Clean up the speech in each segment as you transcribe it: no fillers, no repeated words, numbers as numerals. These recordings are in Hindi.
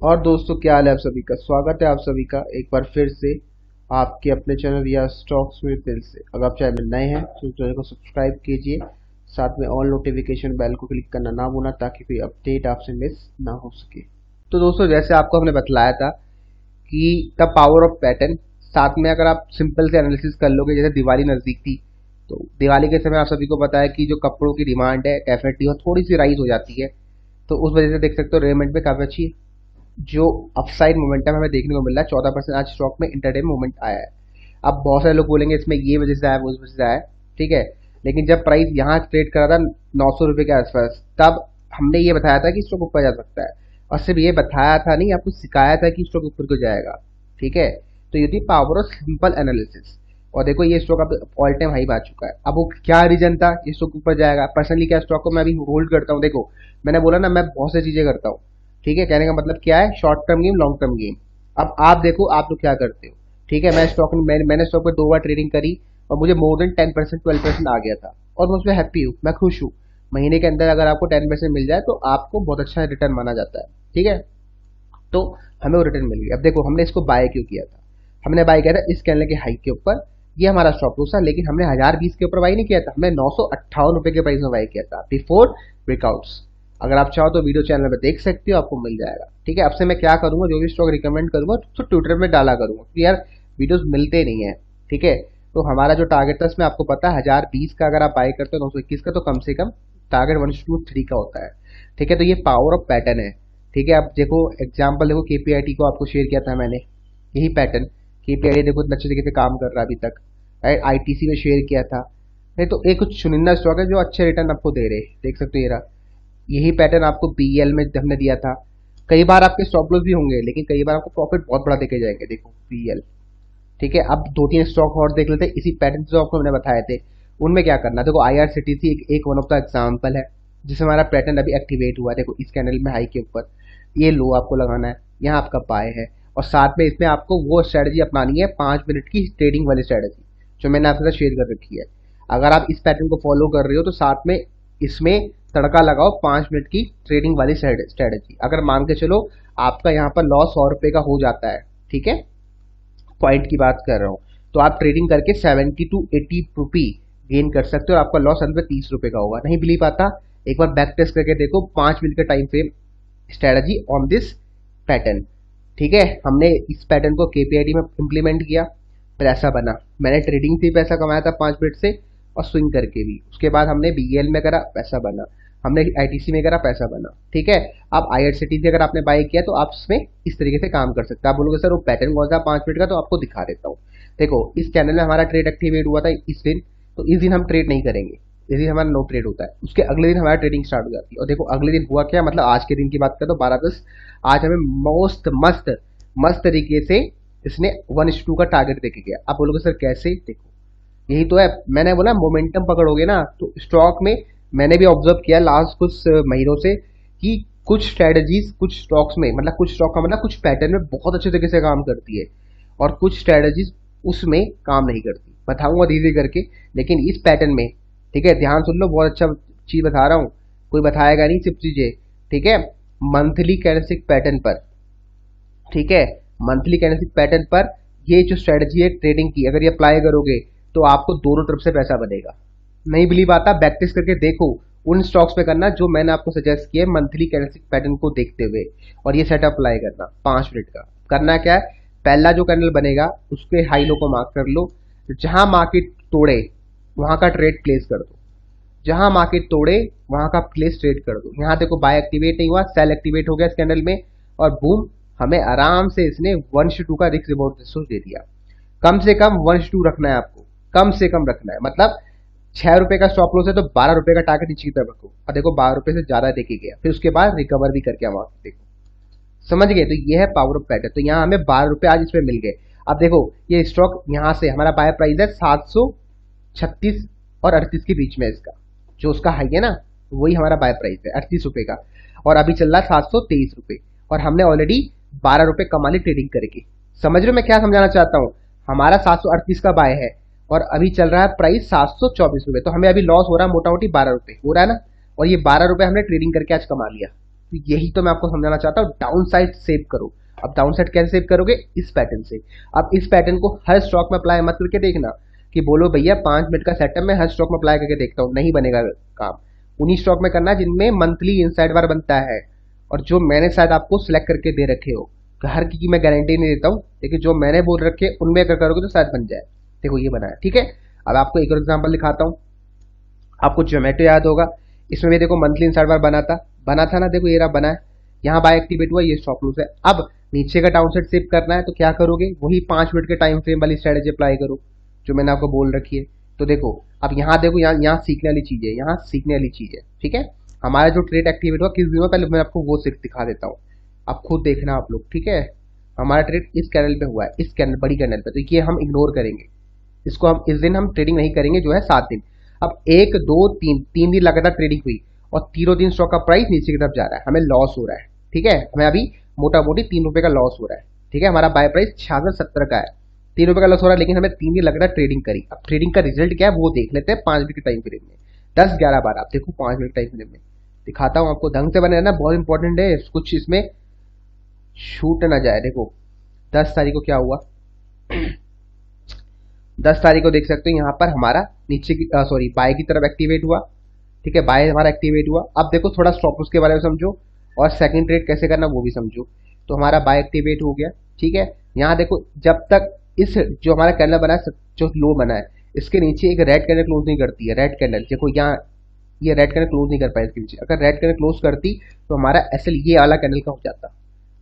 और दोस्तों, क्या हाल है आप सभी का। स्वागत है आप सभी का एक बार फिर से आपके अपने चैनल या स्टॉक्स में फिर से। अगर आप चैनल में नए हैं तो चैनल को सब्सक्राइब कीजिए, साथ में ऑल नोटिफिकेशन बेल को क्लिक करना ना भूलना ताकि कोई अपडेट आपसे मिस ना हो सके। तो दोस्तों, जैसे आपको हमने बतलाया था कि द पावर ऑफ पैटर्न, साथ में अगर आप सिंपल से एनालिसिस कर लोगे, जैसे दिवाली नज़दीक थी तो दिवाली के समय आप सभी को पता है कि जो कपड़ों की डिमांड है डेफिनेटली वो थोड़ी सी राइज हो जाती है। तो उस वजह से देख सकते हो रेमंड में काफ़ी अच्छी जो अपसाइड मोमेंटम हमें देखने को मिल रहा है। 14% आज स्टॉक में इंटरडे मोमेंट आया है। अब बहुत सारे लोग बोलेंगे इसमें ये वजह से आया वो वजह से आया, ठीक है। लेकिन जब प्राइस यहाँ ट्रेड करा था 900 रुपये के आसपास, तब हमने ये बताया था कि स्टॉक ऊपर जा सकता है। और सिर्फ ये बताया था नहीं, आपको सिखाया था कि स्टॉक ऊपर को जाएगा, ठीक है। तो ये थी पावर ऑफ सिंपल एनालिसिस। और देखो ये स्टॉक अब ऑल टाइम हाई आ चुका है। अब वो क्या रीजन था ये स्टॉक ऊपर जाएगा। पर्सनली क्या स्टॉक को मैं अभी होल्ड करता हूँ। देखो मैंने बोला ना, मैं बहुत सी चीजें करता हूँ, ठीक है। कहने का मतलब क्या है, short term game, long term game. अब आप देखो आप लोग क्या करते हो, ठीक है। मैंने स्टॉक पे 2 बार ट्रेडिंग करी और मुझे मोर देन 10% 12% आ गया था और मैं उसमें हैप्पी हूँ, मैं खुश हूँ। महीने के अंदर अगर आपको 10% मिल जाए तो आपको बहुत अच्छा रिटर्न माना जाता है, ठीक है। तो हमें वो रिटर्न मिल गया। अब देखो हमने इसको बाय क्यों किया था। हमने बाय किया था इस कैंडल के हाई के ऊपर, ये हमारा स्टॉप लॉस था। लेकिन हमने 1020 के ऊपर बाय नहीं किया था, हमने 958 रुपए के प्राइस में बाय किया था बिफोर ब्रेकआउट्स। अगर आप चाहो तो वीडियो चैनल पे देख सकते हो, आपको मिल जाएगा, ठीक है। अब से मैं क्या करूंगा, जो भी स्टॉक रिकमेंड करूंगा तो ट्विटर में डाला करूंगा क्योंकि यार वीडियोस मिलते नहीं है, ठीक है। तो हमारा जो टारगेट था इसमें आपको पता है 1020 का अगर आप बाय करते हो 921 का, तो कम से कम टारगेट 1:3 का होता है, ठीक है। तो ये पावर ऑफ पैटर्न है, ठीक है। अब देखो एग्जाम्पल देखो, केपीआईटी को आपको शेयर किया था मैंने, यही पैटर्न। केपीआईटी देखो इतना अच्छे तरीके से काम कर रहा है अभी तक, राइट। आईटीसी में शेयर किया था, नहीं तो एक कुछ चुनिंदा स्टॉक है जो अच्छे रिटर्न आपको दे रहे, देख सकते हो ये रहा। यही पैटर्न आपको बीएल में हमने दिया था। कई बार आपके स्टॉप लॉस भी होंगे लेकिन कई बार आपको प्रॉफिट बहुत बड़ा देके जाएंगे, देखो बीएल, ठीक है। अब 2-3 स्टॉक और देख लेते हैं इसी पैटर्न जो आपको मैंने बताए थे, उनमें क्या करना। देखो आईआरसीटीसी एक वन ऑफ द एग्जाम्पल है जिसमें हमारा पैटर्न अभी एक्टिवेट हुआ है। देखो इस कैंडल में हाई के ऊपर ये लो आपको लगाना है, यहाँ आपका बाय है। और साथ में इसमें आपको वो स्ट्रेटजी अपनानी है 5 मिनट की ट्रेडिंग वाली स्ट्रेटजी जो मैंने आपके साथ शेयर कर रखी है। अगर आप इस पैटर्न को फॉलो कर रहे हो तो साथ में इसमें तड़का लगाओ 5 मिनट की ट्रेडिंग वाली स्ट्रेटजी। अगर मान के चलो आपका यहाँ पर लॉस 100 रुपये का हो जाता है, ठीक है, पॉइंट की बात कर रहा हूँ, तो आप ट्रेडिंग करके 70 to 80 रुपी गेन कर सकते हो और आपका लॉस अंत में 30 रुपये का होगा। नहीं बिलीव आता, एक बार बैक टेस्ट करके देखो 5 मिनट का time frame strategy on this pattern, ठीक है। हमने इस पैटर्न को केपीआईटी में इम्प्लीमेंट किया, फिर ऐसा बना। मैंने ट्रेडिंग से पैसा कमाया था 5 मिनट से और स्विंग करके भी। उसके बाद हमने बीएल में करा, पैसा बना। हमने आईटीसी में करा, पैसा बना, ठीक है। अब आईआरसीटीसी अगर आपने बाय किया तो आप इसमें इस तरीके से काम कर सकते हैं। आप बोलोगे सर वो पैटर्न कौन सा 5 मिनट का, तो आपको दिखा देता हूँ। देखो इस चैनल में हमारा ट्रेड एक्टिवेट हुआ था इस दिन, तो इस दिन हम ट्रेड नहीं करेंगे, इस दिन हमारा नो ट्रेड होता है। उसके अगले दिन हमारा ट्रेडिंग स्टार्ट हो जाती है। और देखो अगले दिन हुआ क्या, मतलब आज के दिन की बात करें तो 12-10, आज हमें मोस्ट मस्त मस्त तरीके से इसने 1:2 का टारगेट देके गया। आप बोलोगे सर कैसे, देखो यही तो है। मैंने बोला मोमेंटम पकड़ोगे ना तो स्टॉक में, मैंने भी ऑब्जर्व किया लास्ट कुछ महीनों से कि कुछ स्ट्रेटजीज कुछ स्टॉक्स में, मतलब कुछ स्टॉक का मतलब कुछ पैटर्न में बहुत अच्छे तरीके से काम करती है और कुछ स्ट्रेटजीज उसमें काम नहीं करती। बताऊंगा धीरे धीरे करके, लेकिन इस पैटर्न में, ठीक है, ध्यान सुन लो, बहुत अच्छा चीज बता रहा हूँ, कोई बताएगा नहीं सिर्फ चीजें, ठीक है। मंथली कैंडलस्टिक पैटर्न पर, ठीक है, मंथली कैंडलस्टिक पैटर्न पर ये जो स्ट्रेटजी है ट्रेडिंग की, अगर ये अप्लाई करोगे तो आपको दोनों तरफ से पैसा बनेगा। नहीं बिलीव आता, बैक टेस्ट करके देखो, उन स्टॉक्स पे करना जो मैंने आपको सजेस्ट किया मंथली कैंडलस्टिक पैटर्न को देखते हुए, और ये सेटअप अप्लाई करना 5 मिनट का। करना क्या है, पहला जो कैंडल बनेगा उसके हाई लो को मार्क कर लो, जहां मार्केट तोड़े वहां का ट्रेड प्लेस कर दो, जहां मार्केट तोड़े वहां का प्लेस ट्रेड कर दो। यहाँ देखो बाय एक्टिवेट नहीं हुआ, सेल एक्टिवेट हो गया इस कैंडल में और बूम, हमें आराम से इसने 1:2 का रिस्क रिवॉर्ड रेशियो दे दिया। कम से कम 1:2 रखना है आपको, कम से कम रखना है। मतलब 6 रुपए का स्टॉप लॉस है तो 12 रुपए का टारगेट नीचे की तरफ रखो। और देखो 12 रुपए से ज्यादा देके गया, फिर उसके बाद रिकवर भी करके वहां देखो, समझ गए। तो ये है पावर ऑफ पैटर्न। तो यहाँ हमें 12 रुपए आज इसमें मिल गए। अब देखो ये स्टॉक यहाँ से हमारा बाय प्राइस है 736 और 38 के बीच में, इसका जो उसका हाई है ना वही हमारा बाय प्राइस है 38 रुपए का, और अभी चल रहा है 723 रुपए, और हमने ऑलरेडी 12 रुपए कमा ली ट्रेडिंग करके। समझ रहे हो मैं क्या समझाना चाहता हूँ। हमारा 738 का बाय है और अभी चल रहा है प्राइस 724 रुपए, तो हमें अभी लॉस हो रहा है मोटा मोटी 12 रुपए हो रहा है ना, और ये 12 रुपए हमने ट्रेडिंग करके आज कमा लिया, तो यही तो मैं आपको समझाना चाहता हूँ, डाउन साइड सेव करो। अब डाउन साइड कैसे सेव करोगे, इस पैटर्न से। अब इस पैटर्न को हर स्टॉक में अप्लाई मत करके देखना कि बोलो भैया 5 मिनट का सेटअप में हर स्टॉक में अप्लाई करके देखता हूँ, नहीं बनेगा काम। उन्हीं स्टॉक में करना जिनमें मंथली इनसाइड बार बनता है, और जो मैंने शायद आपको सिलेक्ट करके दे रखे हो। हर की मैं गारंटी नहीं देता हूँ, लेकिन जो मैंने बोल रखे उनमें अगर करोगे तो शायद बन जाए। देखो ये बना है, ठीक है। अब आपको एक और एग्जाम्पल दिखाता हूँ। आपको जोमेटो याद होगा, इसमें भी देखो मंथली इनसाइड बार बना था ना, देखो ये रहा बना है। यहाँ बाय एक्टिवेट हुआ, ये स्टॉप लॉस है। अब नीचे का डाउन साइड सेव करना है तो क्या करोगे, वही 5 मिनट के टाइम फ्रेम वाली स्ट्रेटेजी अप्लाई करो जो मैंने आपको बोल रखी है। तो देखो अब यहाँ देखो, यहाँ सीखने वाली चीज है, यहाँ सीखने वाली चीज है, ठीक है। हमारा जो ट्रेड एक्टिवेट हुआ किस दिन हुआ, पहले मैं आपको वो दिखा देता हूँ, आप खुद देखना आप लोग, ठीक है। हमारा ट्रेड इस कैंडल पे हुआ है, इस कैंडल बड़ी कैंडल पे, तो ये हम इग्नोर करेंगे इसको। हम इस दिन हम ट्रेडिंग नहीं करेंगे, जो है 7 दिन। अब 1 2 3 3 दिन लगातार ट्रेडिंग हुई और तीनों दिन स्टॉक का प्राइस नीचे की तरफ जा रहा है, हमें लॉस हो रहा है, ठीक है। हमें अभी मोटा मोटी 3 रुपए का लॉस हो रहा है, ठीक है। हमारा बाय प्राइस 6670 का है, 3 रुपए का लॉस हो रहा है, लेकिन हमें 3 दिन लगातार ट्रेडिंग करी। अब ट्रेडिंग का रिजल्ट क्या है वो देख लेते हैं 5 मिनट के टाइम पीरियड में। 10-11 बार आप देखो 5 मिनट टाइम पीरियड में दिखाता हूँ आपको, ढंग से बने रहना, बहुत इंपॉर्टेंट है, कुछ इसमें छूट ना जाए। देखो 10 तारीख को क्या हुआ, 10 तारीख को देख सकते हो यहाँ पर हमारा नीचे की सॉरी बाय की तरफ एक्टिवेट हुआ, ठीक है। बाय हमारा एक्टिवेट हुआ। अब देखो थोड़ा स्टॉप लॉस के बारे में समझो और सेकंड ट्रेड कैसे करना वो भी समझो। तो हमारा बाय एक्टिवेट हो गया, ठीक है। यहाँ देखो जब तक इस जो हमारा कैंडल बना है, जो लो बना है, इसके नीचे एक रेड कैंडल क्लोज नहीं करती है। रेड कैंडल देखो यहाँ, ये रेड कैंडल क्लोज नहीं कर पाया इसके नीचे। अगर रेड कैंडल क्लोज करती तो हमारा एसएल ये वाला कैंडल का हो जाता,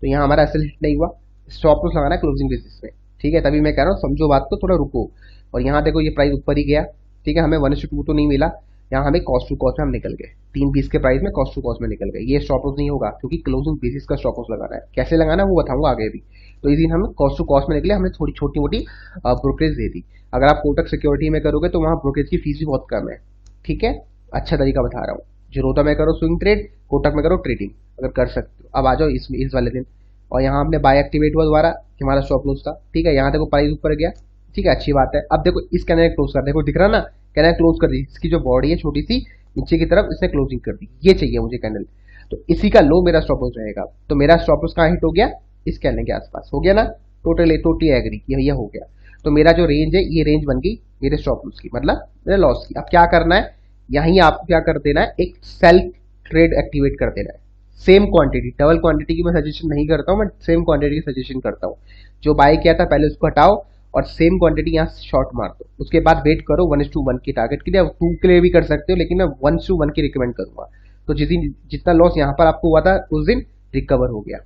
तो यहाँ हमारा एसएल हिट नहीं हुआ। स्टॉप लॉस लगाना क्लोजिंग बेसिस में, ठीक है। तभी मैं कह रहा हूँ समझो बात को, थोड़ा रुको। और यहाँ देखो ये प्राइस ऊपर ही गया, ठीक है। हमें 1:2 तो नहीं मिला, यहाँ हमें कॉस्ट टू कॉस्ट में हम निकल गए, 3 20 के प्राइस में कॉस्ट टू कॉस्ट में निकल गए। ये स्टॉप लॉस नहीं होगा क्योंकि क्लोजिंग बेसिस का स्टॉप लॉस लगाना है। कैसे लगाना है वो बताऊंगा आगे भी। तो इस दिन हम कॉस्ट टू कॉस्ट में निकले, हमने थोड़ी छोटी मोटी ब्रोकरेज दे दी। अगर आप कोटक सिक्योरिटी में करोगे तो वहाँ ब्रोकरेज की फीस भी बहुत कम है, ठीक है। अच्छा तरीका बता रहा हूँ, जीरोधा में करो स्विंग ट्रेड, कोटक में करो ट्रेडिंग, अगर कर सकते हो। अब आ जाओ इस वाले दिन, और यहाँ हमने बाय एक्टिवेट हुआ दोबारा, हमारा स्टॉप लॉस था, ठीक है। यहाँ देखो प्राइस ऊपर गया, ठीक है, अच्छी बात है। अब देखो इस कैंडल क्लोज कर, देखो दिख रहा ना, कैंडल क्लोज कर दी, इसकी जो बॉडी है छोटी सी नीचे की तरफ, इसने क्लोजिंग कर दी। ये चाहिए मुझे कैंडल, तो इसी का लो मेरा स्टॉप लॉस रहेगा। तो मेरा स्टॉप लॉस कहाँ हिट हो गया, इस कैंडल के आसपास हो गया ना। टोटली एग्री, ये हो गया। तो मेरा जो रेंज है ये रेंज बन गई मेरे स्टॉप लॉस की, मतलब मेरे लॉस की। अब क्या करना है, यहीं आपको क्या कर देना है, एक सेल्फ ट्रेड एक्टिवेट कर देना है। सेम क्वांटिटी, डबल क्वांटिटी की मैं सजेशन नहीं करता हूँ, मैं सेम क्वांटिटी की सजेशन करता हूँ। जो बाय किया था पहले उसको हटाओ और सेम क्वांटिटी यहाँ शॉर्ट मार दो। उसके बाद वेट करो 1:1 की टारगेट के लिए। 2 के लिए भी कर सकते हो, लेकिन मैं 1:1 की रिकमेंड करूंगा। तो जितना लॉस यहाँ पर आपको हुआ था उस दिन रिकवर हो गया।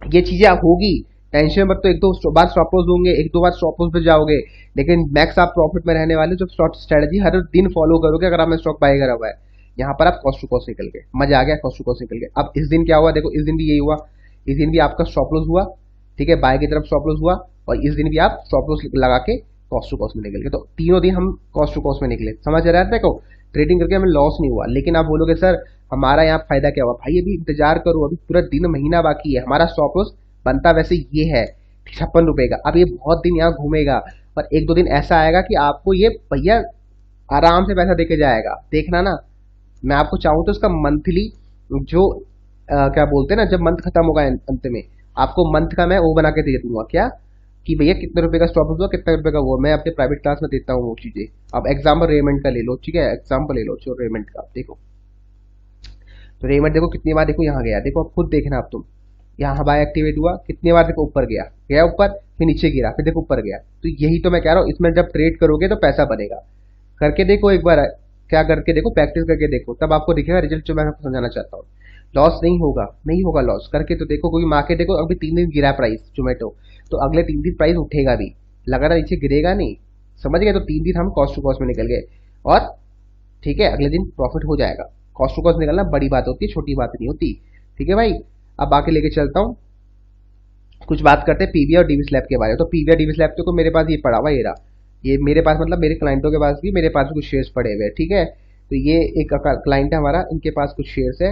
ये चीजें आप होगी, टेंशन मत। तो 1-2 बार स्टॉप लॉस होंगे, 1-2 बार स्टॉप लॉस पे जाओगे, लेकिन मैक्स आप प्रॉफिट में रहने वाले। जो शॉर्ट स्ट्रेटेजी हर दिन फॉलो करोगे, अगर आपने स्टॉक बाय करा हुआ है, यहाँ पर आप कॉस्ट टू कॉस्ट निकल गए, मजा आ गया, कॉस्ट टू कॉस्ट निकल गए। अब इस दिन क्या हुआ, देखो इस दिन भी यही हुआ, इस दिन भी आपका स्टॉप लॉस हुआ, ठीक है, बाय की तरफ स्टॉप लॉस हुआ, और इस दिन भी आप स्टॉप लॉस लगा के कॉस्ट टू कॉस्ट में निकल गए। तो तीनों दिन हम कॉस्ट टू कॉस्ट में निकले, समझ रहे हैं। देखो ट्रेडिंग करके हमें लॉस नहीं हुआ, लेकिन आप बोलोगे सर हमारा यहाँ फायदा क्या हुआ, भाई अभी इंतजार करो, अभी पूरा दिन महीना बाकी है। हमारा स्टॉप लॉस बनता वैसे ये है 56 रुपए का। अब ये बहुत दिन यहाँ घूमेगा, और 1-2 दिन ऐसा आएगा कि आपको ये भैया आराम से पैसा देके जाएगा, देखना ना। मैं आपको चाहूँ तो इसका मंथली जो क्या बोलते हैं ना, जब मंथ खत्म होगा अंत में, आपको मंथ का मैं वो बना के दे दूंगा, क्या कि भैया कितने रुपए का स्टॉप लॉस हुआ, कितने रुपए का वो, मैं अपने प्राइवेट क्लास में देता हूँ वो चीजें। अब एग्जाम्पल रेमंड का ले लो, ठीक है, एग्जाम्पल ले लो जो रेमंड का, देखो तो रेमंड देखो कितनी बार देखो यहाँ गया, देखो अब खुद देखना। अब तुम यहाँ बाय एक्टिवेट हुआ, कितनी बार देखो ऊपर गया ऊपर, फिर नीचे गिरा, फिर देखो ऊपर गया। तो यही तो मैं कह रहा हूँ, इसमें जब ट्रेड करोगे तो पैसा बनेगा। करके देखो एक बार, क्या करके देखो, प्रैक्टिस करके देखो, तब आपको दिखेगा रिजल्ट जो मैं आपको समझाना चाहता हूँ। लॉस नहीं होगा, नहीं होगा लॉस, करके तो देखो। कोई मार्केट देखो अभी 3 दिन गिरा प्राइस जोमेटो, तो अगले 3 दिन प्राइस उठेगा भी, लगातार नीचे गिरेगा नहीं, समझ गए। तो 3 दिन हम कॉस्ट टू कॉस्ट में निकल गए, और ठीक है अगले दिन प्रॉफिट हो जाएगा। कॉस्ट टू कॉस्ट निकलना बड़ी बात होती है, छोटी बात नहीं होती, ठीक है भाई। अब आके लेके चलता हूँ, कुछ बात करते हैं पीवीआर और डीवी स्लैब के बारे में। तो पीवीआर डीवी स्लैब तो मेरे पास ये पड़ा हुआ, ये मेरे पास, मतलब मेरे क्लाइंटों के पास भी, मेरे पास भी कुछ शेयर्स पड़े हुए हैं, ठीक है। तो ये एक क्लाइंट है हमारा, इनके पास कुछ शेयर्स है,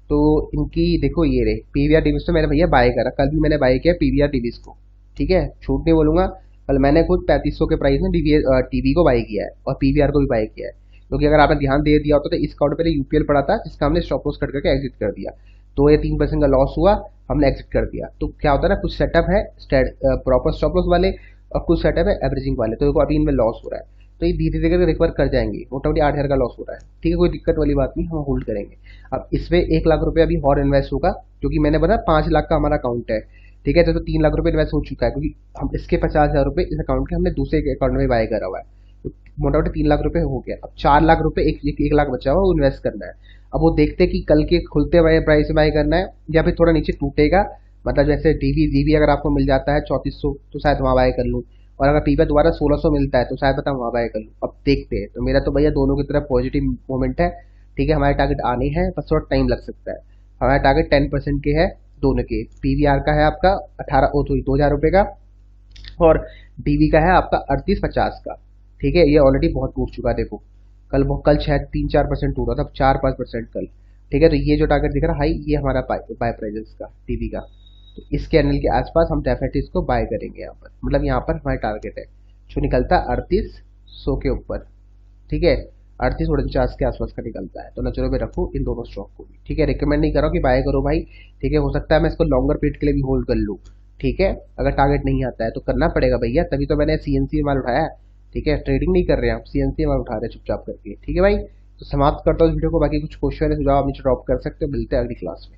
तो इनकी देखो ये रहे पीवीआर डीवीज। तो मैंने भैया बाय करा, कल भी मैंने बाय किया पीवीआर डीवीज को, ठीक है, छूट नहीं बोलूंगा। कल मैंने खुद 3500 के प्राइस में टीवी को बाय किया है और पीवीआर को भी बाय किया है, क्योंकि अगर आपने ध्यान दे दिया होता तो इसका ऑर्डर पहले यूपीएल पड़ा था, जिसका हमने स्टॉप लॉस कट करके एग्जिट कर दिया। 2 या 3% का लॉस हुआ, हमने एग्जिट कर दिया। तो क्या होता है ना, कुछ सेटअप है प्रॉपर स्टॉप लॉस वाले और कुछ सेटअप है एवरेजिंग वाले, तो देखो अभी इनमें लॉस हो रहा है, तो ये धीरे धीरे रिकवर कर जाएंगे। मोटामोटी 8,000 का लॉस हो रहा है, ठीक है, कोई दिक्कत वाली बात नहीं, हम होल्ड करेंगे। अब इसमें 1 लाख रुपए अभी और इन्वेस्ट होगा, क्योंकि मैंने बताया 5 लाख का हमारा अकाउंट है, ठीक है। तो 3 लाख रुपए इन्वेस्ट हो चुका है, क्योंकि हम इसके 50,000 रुपए इस अकाउंट के हमने दूसरे अकाउंट में बाय करा हुआ है, तो मोटामोटी 3 लाख रुपए हो गया। अब 4 लाख रुपए एक लाख बचा हुआ वो इन्वेस्ट करना है। अब वो देखते कि कल के खुलते हुए प्राइस में बाय करना है या फिर थोड़ा नीचे टूटेगा, मतलब जैसे डीवी अगर आपको मिल जाता है 3400 तो शायद वहाँ बाय कर लूँ, और अगर पीपा दोबारा 1600 मिलता है तो शायद पता वहाँ बाय कर लूँ। अब देखते हैं। तो मेरा तो भैया दोनों की तरफ पॉजिटिव मोमेंट है, ठीक है। हमारे टारगेट आने हैं, बस थोड़ा टाइम लग सकता है। हमारा टारगेट 10% के है दोनों के। पीवीआर का है आपका 2,000 रुपये का, और डीवी का है आपका 3850 का, ठीक है। ये ऑलरेडी बहुत टूट चुका है, देखो कल शायद 3-4% टूटा था, 4-5% कल, ठीक है। तो ये जो टारगेट दिख रहा है हाई, ये हमारा बाय प्राइजेस का डीवी का, तो इस कैंडल के आसपास हम डेफिनेटली इसको बाय करेंगे यहाँ पर, मतलब यहाँ पर हमारा टारगेट है जो निकलता है 3800 के ऊपर, ठीक है। 38-49 के आसपास का निकलता है, तो नजरों में रखो इन दोनों स्टॉक को भी, ठीक है। रिकमेंड नहीं कर रहा हूँ कि बाय करो भाई, ठीक है। हो सकता है मैं इसको लॉन्गर पीरियड के लिए भी होल्ड कर लूँ, ठीक है। अगर टारगेट नहीं आता है तो करना पड़ेगा भैया, तभी तो मैंने सीएनसी माल उठाया, ठीक है। ट्रेडिंग नहीं कर रहे हैं, आप सीएनसी माल उठा रहे हैं चुपचाप करके, ठीक है भाई। तो समाप्त करता हूँ इस वीडियो को, बाकी कुछ क्वेश्चन है सुझाव आप नीचे ड्रॉप कर सकते हो। मिलते हैं अगली क्लास में।